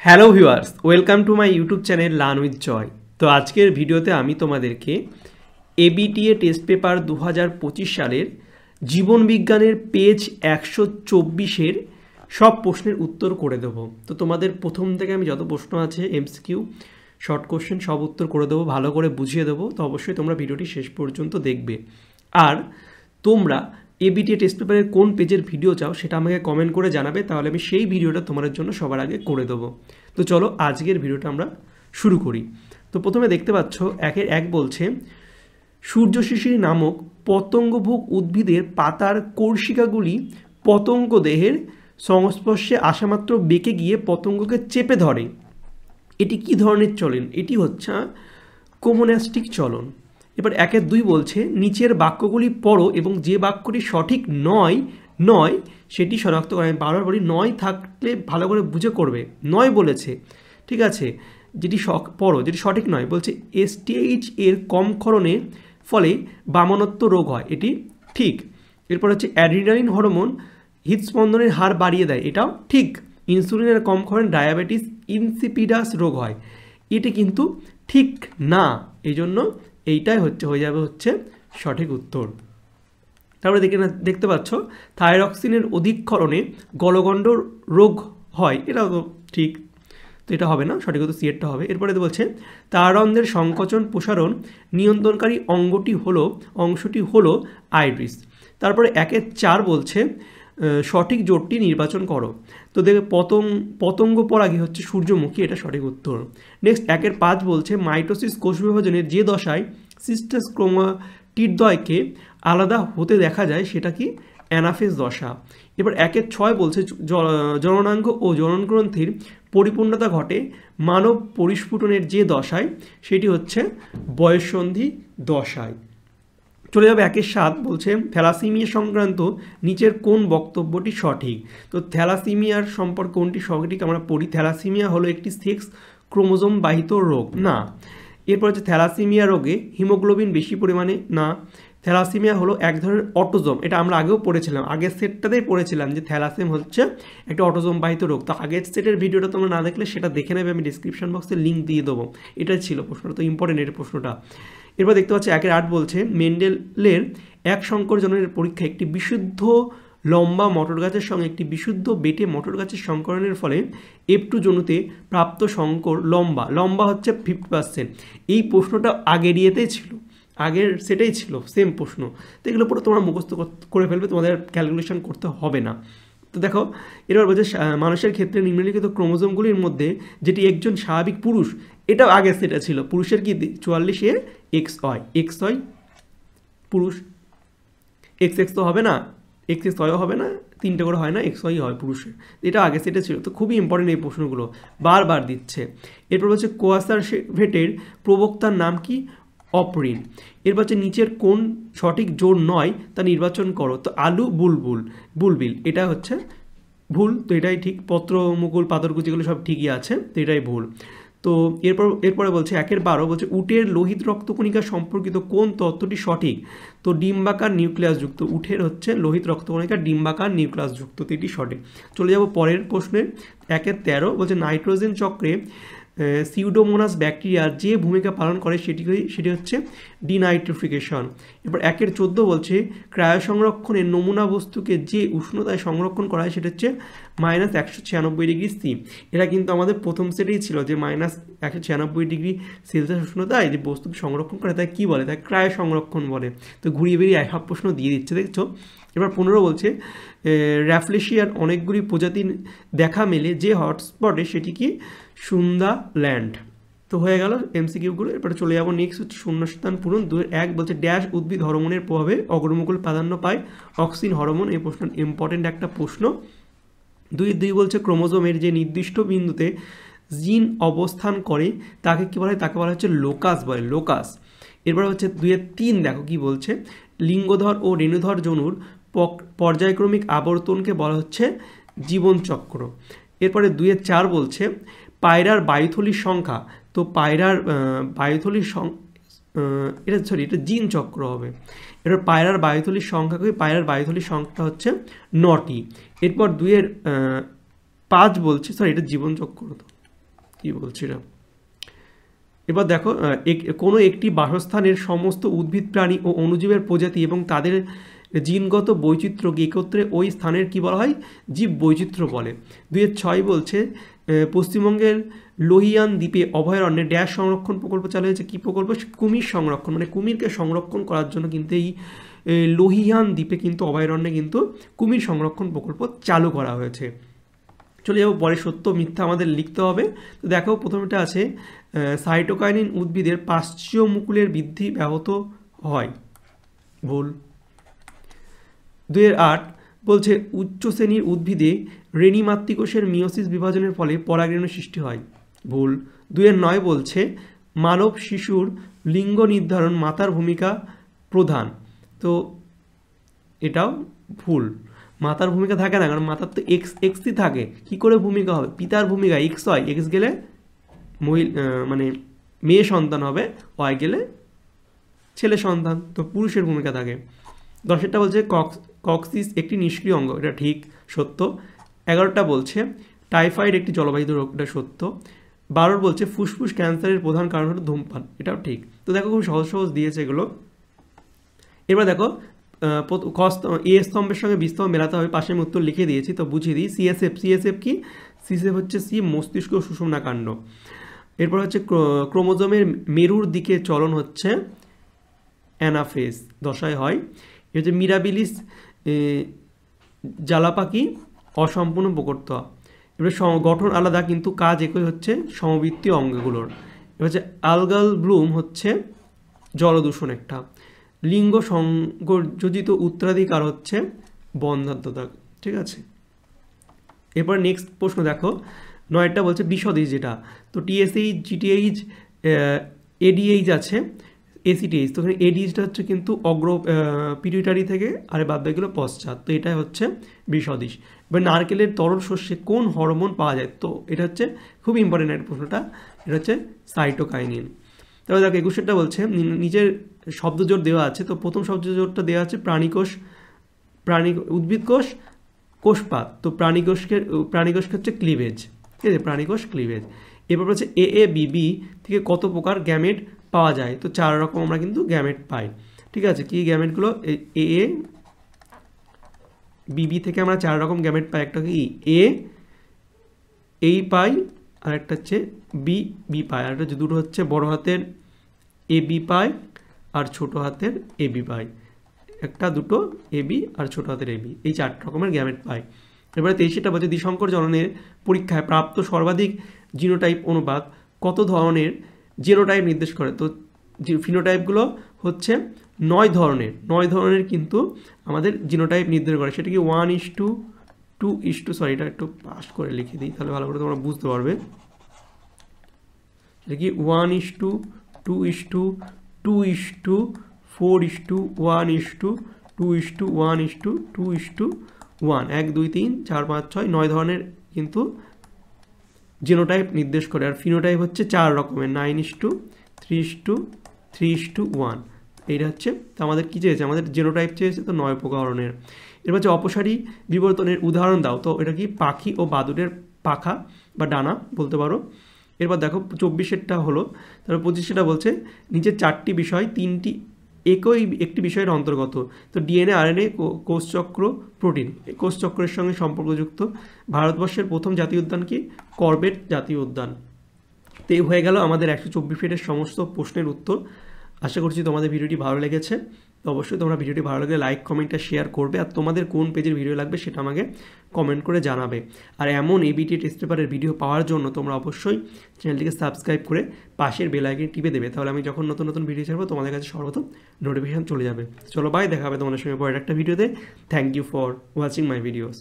Hello viewers, welcome to my YouTube channel learn with Joy. তো আজকের ভিডিওতে আমি তোমাদেরকে এবিটিএ টেস্ট পেপার 2025 সালের জীবন বিজ্ঞানের পেজ 124-এর সব প্রশ্নের উত্তর করে দেবো। তো তোমাদের প্রথম থেকে আমি যত প্রশ্ন আছে এমসিকিউ শর্ট কোশ্চেন সব উত্তর করে দেবো, ভালো করে বুঝিয়ে দেবো। তো অবশ্যই তোমরা ভিডিওটি শেষ পর্যন্ত দেখবে। আর তোমরা এবিটিএ টেস্ট পেপারের কোন পেজের ভিডিও চাও সেটা আমাকে কমেন্ট করে জানাবে, তাহলে আমি সেই ভিডিওটা তোমাদের জন্য সবার আগে করে দেবো। তো চলো আজকের ভিডিওটা আমরা শুরু করি। তো প্রথমে দেখতে পাচ্ছ 1-1 বলছে সূর্যশিশির নামক পতঙ্গভোগ উদ্ভিদের পাতার কোর্শিকাগুলি পতঙ্গ দেহের সংস্পর্শে আসামাত্র বেঁকে গিয়ে পতঙ্গকে চেপে ধরে। এটি কি ধরনের চলন? এটি হচ্ছে কোমোনাস্টিক চলন। এবার 1-2 বলছে নিচের বাক্যগুলি পড়ো এবং যে বাক্যটি সঠিক নয় সেটি শনাক্ত করে। আমি বারবার বলি নয় থাকলে ভালো করে বুঝে করবে। নয় বলেছে, ঠিক আছে, যেটি পড়ো যেটি সঠিক নয়। বলছে এসটিএইচ এর কম ক্ষরণে ফলে বামনত্ব রোগ হয়, এটি ঠিক। এরপর হচ্ছে অ্যাড্রিনালিন হরমোন হৃদস্পন্দনের হার বাড়িয়ে দেয়, এটাও ঠিক। ইনসুলিনের কম ক্ষরণে ডায়াবেটিস ইনসিপিডাস রোগ হয়, এটি কিন্তু ঠিক না। এই জন্য এইটাই হয়ে যাবে সঠিক উত্তর। তারপরে দেখতে পাচ্ছ থাইরক্সিনের অধিক ক্ষরণে গলগণ্ড রোগ হয়, এটাও তো ঠিক। তো এটা হবে না, সঠিক উত্তর সি এরটা হবে। এরপরে বলছে তাররন্ধ্রের সংকোচন প্রসারণ নিয়ন্ত্রণকারী অংশটি হলো আইরিস। তারপরে 1-4 বলছে সঠিক জোটটি নির্বাচন করো। তো দেখবে পতঙ্গ পরাগী হচ্ছে সূর্যমুখী, এটা সঠিক উত্তর। নেক্সট 1-5 বলছে মাইটোসিস কোষ বিভাজনের যে দশায় সিস্টাস ক্রোমাটিডদ্বয়কে আলাদা হতে দেখা যায় সেটা কি? অ্যানাফেজ দশা। এবার 1-6 বলছে জননাঙ্গ ও জননগ্রন্থির পরিপূর্ণতা ঘটে মানব পরিস্ফুটনের যে দশায়, সেটি হচ্ছে বয়ঃসন্ধি দশায়। চলে যাবে 1-7 বলছে থ্যালাসিমিয়া সংক্রান্ত নিচের কোন বক্তব্যটি সঠিক? তো থ্যালাসিমিয়ার সম্পর্কে কোনটি সঠিক আমরা পড়ি। থ্যালাসিমিয়া হলো একটি সেক্স ক্রোমোজোম বাহিত রোগ, না। এরপর হচ্ছে থ্যালাসিমিয়া রোগে হিমোগ্লোবিন বেশি পরিমাণে, না। থ্যালাসিমিয়া হলো এক ধরনের অটোজোম, এটা আমরা আগেও পড়েছিলাম, আগের সেটটাতেই পড়েছিলাম যে থ্যালাসেম হচ্ছে একটা অটোজোম বাহিত রোগ। তো আগের সেটের ভিডিওটা তোমরা না দেখলে সেটা দেখে নেবে, আমি ডিসক্রিপশন বক্সে লিঙ্ক দিয়ে দেবো। এটাই ছিল প্রশ্নটা, তো ইম্পর্টেন্ট এর প্রশ্নটা। এরপর দেখতে পাচ্ছি 1-8 বলছে মেন্ডেলের এক সংকর জননের পরীক্ষা একটি বিশুদ্ধ লম্বা মটর গাছের সঙ্গে একটি বিশুদ্ধ বেটে মটর গাছের সংকরণের ফলে F2 জনুতে প্রাপ্ত সংকর লম্বা হচ্ছে 50%। এই প্রশ্নটা আগের ইয়েতেই ছিল, আগের সেটাই ছিল, সেম প্রশ্ন। তো এগুলো পুরো তোমরা মুখস্থ করে ফেলবে, তোমাদের ক্যালকুলেশন করতে হবে না। তো দেখো এবার বলছে মানুষের ক্ষেত্রে নিম্নলিখিত ক্রোমোজোমগুলির মধ্যে যেটি একজন স্বাভাবিক পুরুষ, এটাও আগে সেটা ছিল, পুরুষের কি 44 XY পুরুষ, XX তো হবে না, XXYও হবে না, 3টে করে হয় না, XY হয় পুরুষের, এটা আগে সেটা ছিল। তো খুবই ইম্পর্টেন্ট এই প্রশ্নগুলো, বারবার দিচ্ছে। এরপর বলছে কোয়াসারভেটের প্রবক্তার নাম কি? অপরিন। এরপর হচ্ছে নিচের কোন সঠিক জোড় নয় তা নির্বাচন করো। তো আলু বুলবিল এটা হচ্ছে ভুল, তো এটাই ঠিক। পত্র মুকুল পাথরকুচি এগুলো সব ঠিকই আছে, তো এটাই ভুল। তো এরপরে বলছে 1-12 বলছে উটের লোহিত রক্তকণিকা সম্পর্কিত কোন তত্ত্বটি সঠিক? তো ডিম্বাকার নিউক্লিয়াসযুক্ত, উটের হচ্ছে লোহিত রক্তকণিকা ডিম্বাকার নিউক্লিয়াসযুক্ত, তো এটি সঠিক। চলে যাব পরের প্রশ্নে। 1-13 বলছে নাইট্রোজেন চক্রে সিউডোমোনাস ব্যাকটেরিয়া যে ভূমিকা পালন করে সেটি হচ্ছে ডিনাইট্রিফিকেশন। এবার 1-14 বলছে ক্রায়ো সংরক্ষণে নমুনা বস্তুকে যে উষ্ণতায় সংরক্ষণ করা হয় সেটা হচ্ছে -196°C। এটা কিন্তু আমাদের প্রথম সেটেই ছিল যে -196°C উষ্ণতায় যে বস্তুকে সংরক্ষণ করে তাই কী বলে? তাই ক্রায়ো সংরক্ষণ বলে। তো ঘুরিয়ে বেরিয়ে সব প্রশ্ন দিয়ে দিচ্ছে, দেখছো। এবার 15 বলছে র্যাফলেশিয়ার অনেকগুলি প্রজাতি দেখা মেলে যে হটস্পটে, সেটি কি? সুন্দাল্যান্ড। তো হয়ে গেল এমসিকিউগুলো। এরপরে চলে যাবো নেক্সট হচ্ছে শূন্যস্থান পূরণ। 2-1 বলছে ড্যাশ উদ্ভিদ হরমোনের প্রভাবে অগ্রমুকুল প্রাধান্য পায় অক্সিন হরমোন। এই প্রশ্ন ইম্পর্টেন্ট একটা প্রশ্ন। 2 বলছে ক্রোমোজোমের যে নির্দিষ্ট বিন্দুতে জিন অবস্থান করে তাকে কী বলা হয়? তাকে বলা হচ্ছে লোকাস বলে, লোকাস। এরপর হচ্ছে 2-3 দেখো কি বলছে লিঙ্গধর ও রেণুধর জনুর পর্যায়ক্রমিক আবর্তনকে বলা হচ্ছে জীবনচক্র। এরপরে 2-4 বলছে পায়রার বায়ুথলির সংখ্যা। তো পায়রার বায়ুথলির এটা জিন চক্র হবে। এরপর পায়রার বায়ুথলির সংখ্যা কি? পায়রার বায়ুথলির সংখ্যা হচ্ছে 9টি। এরপর 2-5 বলছে এটা জীবনচক্র, তো কি বলছিলাম, এবার দেখো কোনো একটি বাসস্থানের সমস্ত উদ্ভিদ প্রাণী ও অণুজীবের প্রজাতি এবং তাদের জিনগত বৈচিত্র্যকে একত্রে ওই স্থানের কি বলা হয়, জীব বৈচিত্র্য বলে। 2.6 বলছে পশ্চিমবঙ্গের লোহিয়ান দ্বীপে অভয়ারণ্যে ড্যাশ সংরক্ষণ প্রকল্প চালু হয়েছে। কী প্রকল্প? কুমির সংরক্ষণ, মানে কুমিরকে সংরক্ষণ করার জন্য কিন্তু এই লোহিয়ান দ্বীপে কিন্তু অভয়ারণ্যে কিন্তু কুমির সংরক্ষণ প্রকল্প চালু করা হয়েছে। চলে যাবো পরে, সত্য মিথ্যা আমাদের লিখতে হবে। তো দেখো প্রথমটা আছে সাইটোকাইনিন উদ্ভিদের পার্শ্বীয় মুকুলের বৃদ্ধি ব্যাহত হয়, ভুল। 2.8 বলছে উচ্চ শ্রেণীর উদ্ভিদে রেণী মাতৃকোষের মিওসিস বিভাজনের ফলে পরাগরেণু সৃষ্টি হয়, ভুল। 2.9 বলছে মানব শিশুর লিঙ্গ নির্ধারণ মাতার ভূমিকা প্রধান, তো এটাও ভুল। মাতার ভূমিকা থাকে না, কারণ মাতার তো এক্সই থাকে, কি করে ভূমিকা হবে? পিতার ভূমিকা এক্স হয়, এক্স গেলে মানে মেয়ে সন্তান হবে, ওয়াই গেলে ছেলে সন্তান, তো পুরুষের ভূমিকা থাকে। 10টা বলছে কক্সিস একটি নিষ্ক্রিয় অঙ্গ, এটা ঠিক, সত্য। 11টা বলছে টাইফয়েড একটি জলবাহিত রোগ, এটা সত্য। 12 বলছে ফুসফুস ক্যান্সারের প্রধান কারণ হলো ধূমপান, এটাও ঠিক। তো দেখো খুব সহজ সহজ দিয়েছে এগুলো। এবার দেখো এ স্তম্ভের সঙ্গে বি স্তম্ভ মেলাতে হবে, পাশে আমি উত্তর লিখে দিয়েছি, তো বুঝিয়ে দিই। সিএসএফ কি? সিএসএফ হচ্ছে সি মস্তিষ্ক সুষুম্না কাণ্ড। এরপর হচ্ছে ক্রোমোজোমের মেরুর দিকে চলন হচ্ছে অ্যানাফেজ, দশায় হয়। এ হচ্ছে মিরাবিলিস জালাপাকি অসম্পূর্ণ প্রকট। এবার গঠন আলাদা কিন্তু কাজ একই হচ্ছে সমবৃত্তীয় অঙ্গগুলোর। এবার হচ্ছে আলগাল ব্লুম হচ্ছে জলদূষণ একটা। লিঙ্গ সংযোজিত উত্তরাধিকার হচ্ছে বন্ধ্যাত্মতা, ঠিক আছে। এরপর নেক্সট প্রশ্ন দেখো, 9টা বলছে বিশদিশ যেটা, তো টিএসএইচ, জিটিএইচ, এডিএইচ আছে, এসিটিএইচ, তো এখানে এডিএইচটা হচ্ছে কিন্তু পিটুইটারি থেকে, আর বাদ বাকিগুলো পশ্চাৎ, তো এটা হচ্ছে বিশদিশ। এবার নারকেলের তরল শস্যে কোন হরমোন পাওয়া যায়? তো এটা হচ্ছে খুব ইম্পর্টেন্ট একটা প্রশ্নটা, এটা হচ্ছে সাইটোকাইনিন। তবে দেখো 21টা বলছে নিচের শব্দজোড় দেওয়া আছে, তো প্রথম শব্দজোড়টা দেওয়া আছে উদ্ভিদ কোষ, কোষপাত, তো প্রাণীকোষকে হচ্ছে ক্লিভেজ, ঠিক আছে, প্রাণীকোষ ক্লিভেজ। এরপর হচ্ছে এএবিবি থেকে কত প্রকার গ্যামেট পাওয়া যায়? তো 4 রকম আমরা কিন্তু গ্যামেট পাই, ঠিক আছে। কি গ্যামেটগুলো? বিবি থেকে আমরা 4 রকম গ্যামেট পাই, একটা কি এই পাই, আর একটা হচ্ছে বি পাই, আর একটা দুটো হচ্ছে বড় হাতের এবি পাই আর ছোট হাতের এবি পাই, একটা দুটো এবি আর ছোট হাতের এবি, এই 4 রকমের গ্যামেট পাই। এবারে 23টা বলছে দ্বিসংকর জননের পরীক্ষায় প্রাপ্ত সর্বাধিক জিনোটাইপ অনুপাত কত ধরনের জিনোটাইপ নির্দেশ করে? তো ফিনোটাইপগুলো হচ্ছে 9 ধরনের কিন্তু আমাদের জিনোটাইপ নির্দেশ করে, সেটা কি 1:2:2, সরি এটা একটু পাস করে লিখে দিই, তাহলে ভালো করে তোমরা বুঝতে পারবে। সেটা কি 1:2:2:4:1:2:1:2:1, 1 2 3 4 5 6 9 ধরনের কিন্তু জিনোটাইপ নির্দেশ করে। আর ফিনোটাইপ হচ্ছে 4 রকমের, 9:3:3:1, এইটা হচ্ছে। তো আমাদের কী চেয়েছে? আমাদের জিনোটাইপ চেয়েছে, তো 9 প্রকারের। এরপর হচ্ছে অপসারী বিবর্তনের উদাহরণ দাও, তো এটা কি পাখি ও বাদুড়ের পাখা বা ডানা বলতে পারো। এরপর দেখো 24টা হলো, তারপর 25টা বলছে নিচের 4টি বিষয় 3টি একটি বিষয়ের অন্তর্গত, তো ডিএনএ, আরএনএ, কোষচক্র, প্রোটিন, কোষচক্রের সঙ্গে সম্পর্কযুক্ত। ভারতবর্ষের প্রথম জাতীয় উদ্যান কি? করবেট জাতীয় উদ্যান। তো এই হয়ে গেল আমাদের 124 মিনিটের সমস্ত প্রশ্নের উত্তর। আশা করছি তোমাদের ভিডিওটি ভালো লেগেছে, তো অবশ্যই তোমরা ভিডিওটি ভালো লাগলে লাইক, কমেন্ট আর শেয়ার করবে, আর তোমাদের কোন পেজের ভিডিও লাগবে সেটা আমাকে কমেন্ট করে জানাবে। আর এমন এবিটি টেস্ট পেপারের ভিডিও পাওয়ার জন্য তোমরা অবশ্যই চ্যানেলটিকে সাবস্ক্রাইব করে পাশের বেল আইকন টিপে দেবে, তাহলে আমি যখন নতুন নতুন ভিডিও ছাড়বো তোমাদের কাছে সর্বপ্রথম নোটিফিকেশন চলে যাবে। চলো বাই, দেখা হবে তোমাদের সঙ্গে পরের একটা ভিডিওতে। Thank you for watching my videos.